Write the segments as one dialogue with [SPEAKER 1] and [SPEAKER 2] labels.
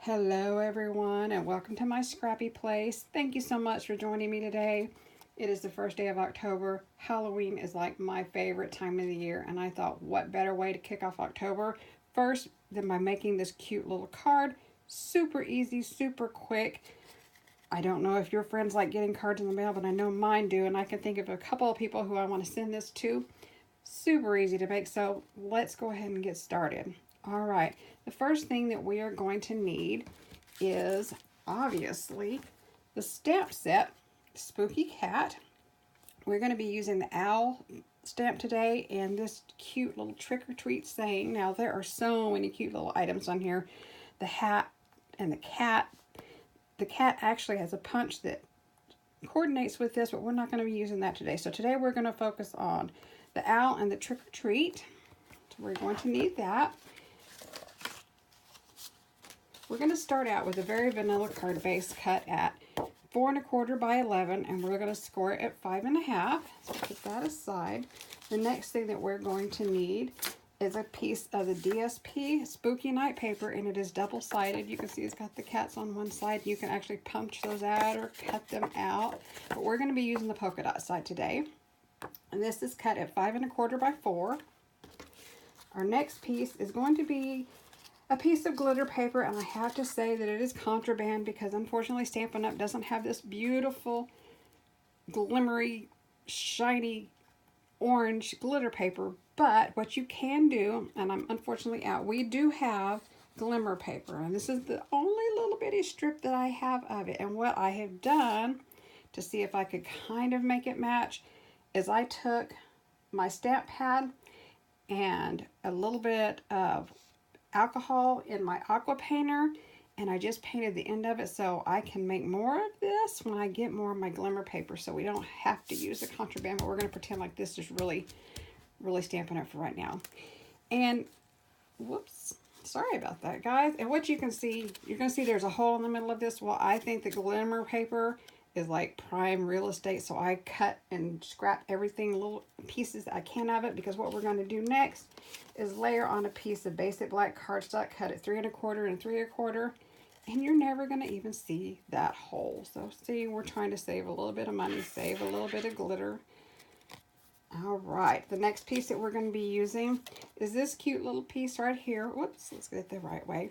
[SPEAKER 1] Hello everyone and welcome to my scrappy place. Thank you so much for joining me today. It is the first day of October. Halloween is like my favorite time of the year, and I thought what better way to kick off October first than by making this cute little card. Super easy, super quick. I don't know if your friends like getting cards in the mail, but I know mine do, and I can think of a couple of people who I want to send this to. Super easy to make, so let's go ahead and get started. All right, the first thing that we are going to need is obviously the stamp set, Spooky Cat. We're going to be using the owl stamp today and this cute little trick or treat saying. Now there are so many cute little items on here. The hat and the cat. The cat actually has a punch that coordinates with this, but we're not going to be using that today. So today we're going to focus on the owl and the trick or treat. So we're going to need that. We're going to start out with a very vanilla card base cut at 4 1/4 by 11, and we're going to score it at 5 1/2. So put that aside. The next thing that we're going to need is a piece of the DSP Spooky Night paper, and it is double-sided. You can see it's got the cats on one side. You can actually punch those out or cut them out, but we're going to be using the polka dot side today. And this is cut at 5 1/4 by 4. Our next piece is going to be a piece of glitter paper, and I have to say that it is contraband because unfortunately Stampin' Up! Doesn't have this beautiful glimmery shiny orange glitter paper. But what you can do, and I'm unfortunately out, we do have Glimmer paper, and this is the only little bitty strip that I have of it. And what I have done to see if I could kind of make it match is I took my stamp pad and a little bit of alcohol in my aqua painter, and I just painted the end of it so I can make more of this when I get more of my Glimmer paper, so we don't have to use the contraband, but we're going to pretend like this is really Stampin' Up! For right now. And whoops, sorry about that, guys. And what you can see, you're going to see there's a hole in the middle of this. Well, I think the Glimmer paper is like prime real estate, so I cut and scrap everything, little pieces that I can of it, because what we're going to do next is layer on a piece of basic black cardstock, cut at 3 1/4 and 3 1/4, and you're never going to even see that hole. So see, we're trying to save a little bit of money, save a little bit of glitter. All right, the next piece that we're going to be using is this cute little piece right here. Whoops, let's get it the right way.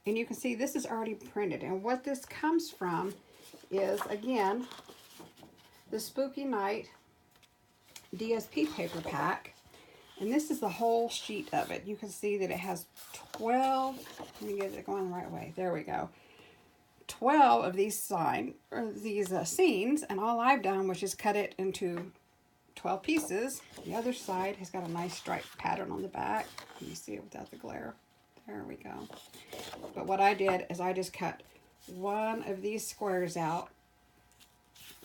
[SPEAKER 1] And you can see this is already printed, and what this comes from is, again, the Spooky Night DSP paper pack. And this is the whole sheet of it. You can see that it has 12, let me get it going the right way. There we go. 12 of these scenes, and all I've done was just cut it into 12 pieces. The other side has got a nice striped pattern on the back. Let me see it without the glare. There we go. But what I did is I just cut one of these squares out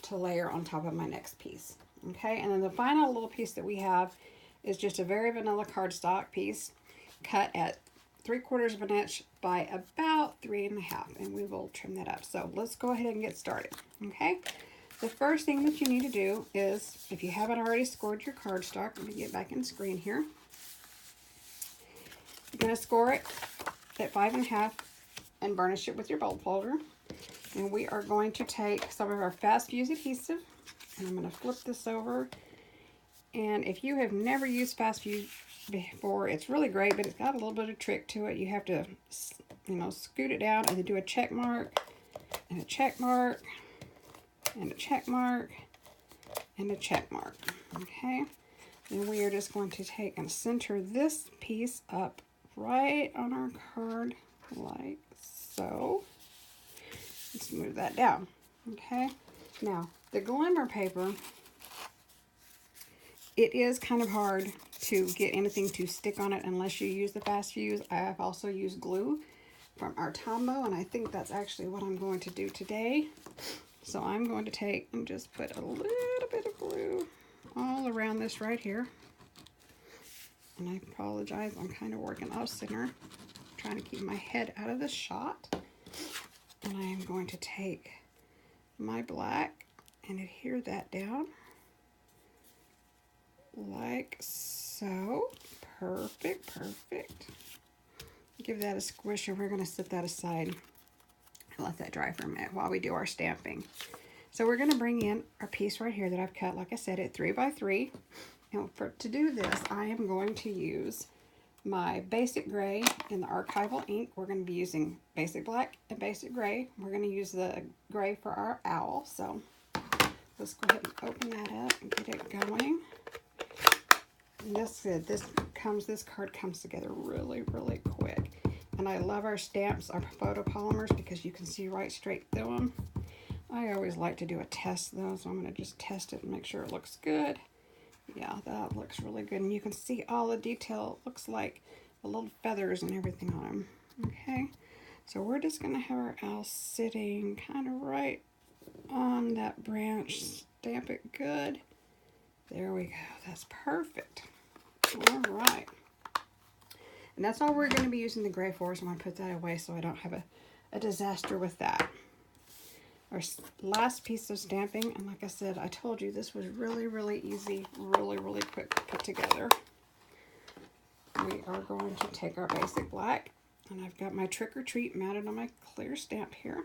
[SPEAKER 1] to layer on top of my next piece. Okay, and then the final little piece that we have is just a very vanilla cardstock piece cut at 3/4 of an inch by about 3 1/2, and we will trim that up. So let's go ahead and get started. Okay, the first thing that you need to do is, if you haven't already scored your cardstock, let me get back in screen here. You're going to score it at 5 1/2 and burnish it with your bolt folder. And we are going to take some of our fast fuse adhesive, and I'm going to flip this over. And if you have never used fast fuse before, it's really great, but it's got a little bit of trick to it. You have to, scoot it down and then do a check mark, and a check mark, and a check mark, and a check mark. Okay, then we are just going to take and center this piece up right on our card like so. Let's move that down. Okay, now the Glimmer paper, it is kind of hard to get anything to stick on it unless you use the fast fuse. I have also used glue from Archival, and I think that's actually what I'm going to do today. So I'm going to take and just put a little bit of glue all around this right here. And I apologize, I'm kind of working off center, trying to keep my head out of the shot. And I am going to take my black and adhere that down like so. Perfect, perfect. Give that a squish, and we're going to set that aside and let that dry for a minute while we do our stamping. So we're going to bring in our piece right here that I've cut, like I said, at 3 by 3. And to do this, I am going to use my basic gray and the Archival ink. We're going to be using basic black and basic gray. We're going to use the gray for our owl. So let's go ahead and open that up and get it going. And this card comes together really, really quick. And I love our stamps, our photopolymers, because you can see right straight through them. I always like to do a test though, so I'm going to just test it and make sure it looks good. Yeah, that looks really good. And you can see all the detail. It looks like the little feathers and everything on them. Okay, so we're just going to have our owl sitting kind of right on that branch. Stamp it good. There we go. That's perfect. All right. And that's all we're going to be using the gray for, so I'm going to put that away so I don't have a disaster with that. Our last piece of stamping, and like I said, I told you this was really, really easy, really, really quick to put together. We are going to take our basic black, and I've got my Trick or Treat mounted on my clear stamp here.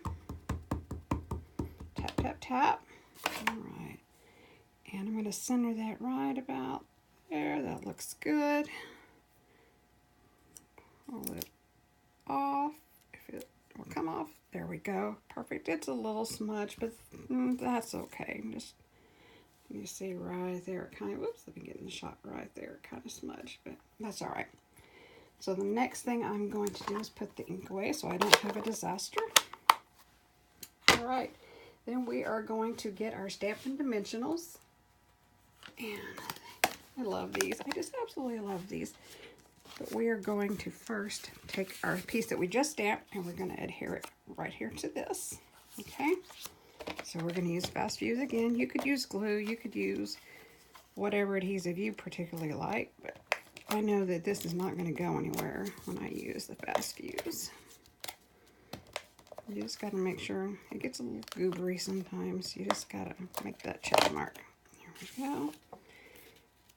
[SPEAKER 1] Tap, tap, tap. All right. And I'm going to center that right about there. That looks good. Pull it off. If it will come off. There we go. Perfect. It's a little smudge, but that's okay. Just, you see right there, it kind of, whoops, let me get in the shot right there. It kind of smudged, but that's all right. So the next thing I'm going to do is put the ink away so I don't have a disaster. All right. Then we are going to get our Stampin' Dimensionals. And I love these. I just absolutely love these. But we are going to first take our piece that we just stamped and we're going to adhere it right here to this. Okay? So we're going to use Fast Fuse again. You could use glue. You could use whatever adhesive you particularly like. But I know that this is not going to go anywhere when I use the Fast Fuse. You just got to make sure. It gets a little goobery sometimes. You just got to make that check mark. There we go.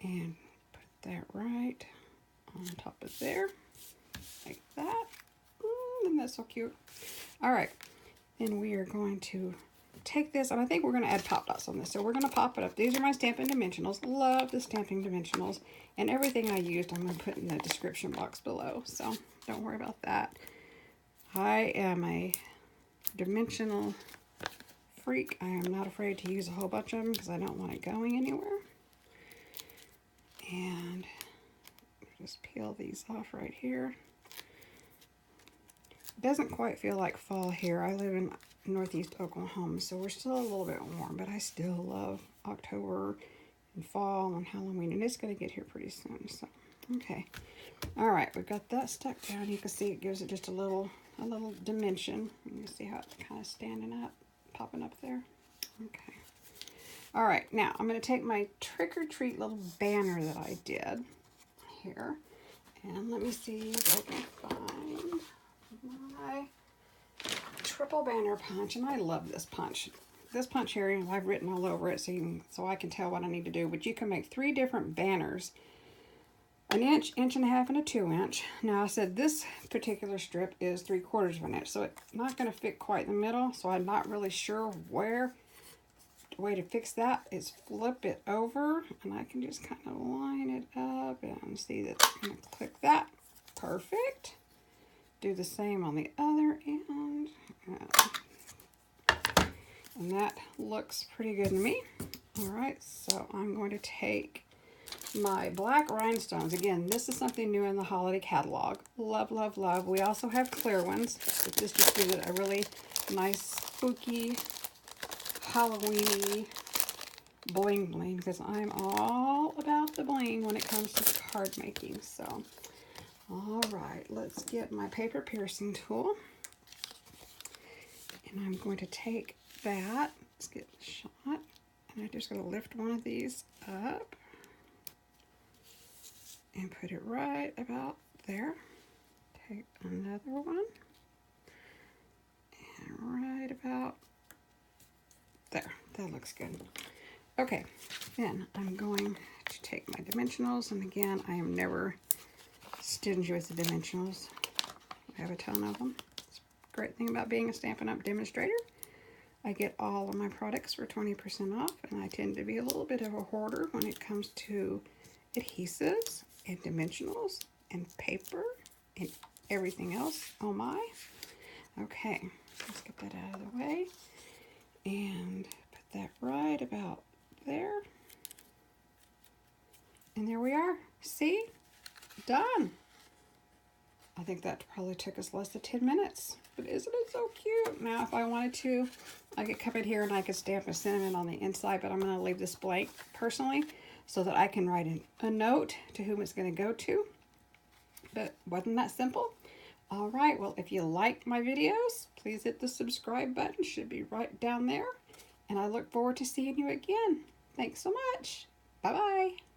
[SPEAKER 1] And put that right on top of there, like that. Isn't that so cute? All right, then we are going to take this, and I think we're going to add pop dots on this. So we're going to pop it up. These are my Stampin' Dimensionals. Love the Stampin' Dimensionals, and everything I used I'm going to put in the description box below, so don't worry about that. I am a dimensional freak. I am not afraid to use a whole bunch of them because I don't want it going anywhere. And just peel these off right here. It doesn't quite feel like fall here. I live in northeast Oklahoma, so we're still a little bit warm, but I still love October and fall and Halloween, and it's going to get here pretty soon. So, okay. All right, we've got that stuck down. You can see it gives it just a little dimension. You can see how it's kind of standing up, popping up there. Okay. All right, now I'm going to take my Trick or Treat little banner that I did here, and let me see if I can find my triple banner punch. And I love this punch. This punch here, I've written all over it so I can tell what I need to do. But you can make 3 different banners: an inch, inch and a half, and a 2-inch. Now I said this particular strip is 3/4 of an inch, so it's not going to fit quite in the middle. So I'm not really sure where. The way to fix that is flip it over, and I can just kind of line it up and see that I'm going to click that. Perfect. Do the same on the other end. And that looks pretty good to me. All right, so I'm going to take my black rhinestones. Again, this is something new in the holiday catalog. Love, love, love. We also have clear ones, but this just gives it a really nice, spooky, Halloween-y bling bling, because I'm all about the bling when it comes to card making. So, all right, let's get my paper piercing tool, and I'm going to take that. Let's get the shot, and I'm just going to lift one of these up and put it right about there. Take another one, and right about there. That looks good. Okay, then I'm going to take my dimensionals, and again, I am never stingy with the dimensionals. I have a ton of them. Let's great thing about being a Stampin' Up! Demonstrator. I get all of my products for 20% off, and I tend to be a little bit of a hoarder when it comes to adhesives and dimensionals and paper and everything else. Oh my. Okay, let's get that out of the way and put that right about there. And there we are. See? Done. I think that probably took us less than 10 minutes. But isn't it so cute? Now, if I wanted to, I could come in here and I could stamp a cinnamon on the inside, but I'm going to leave this blank personally so that I can write a note to whom it's going to go to. But wasn't that simple? All right, well, if you like my videos, please hit the subscribe button. It should be right down there. And I look forward to seeing you again. Thanks so much. Bye-bye.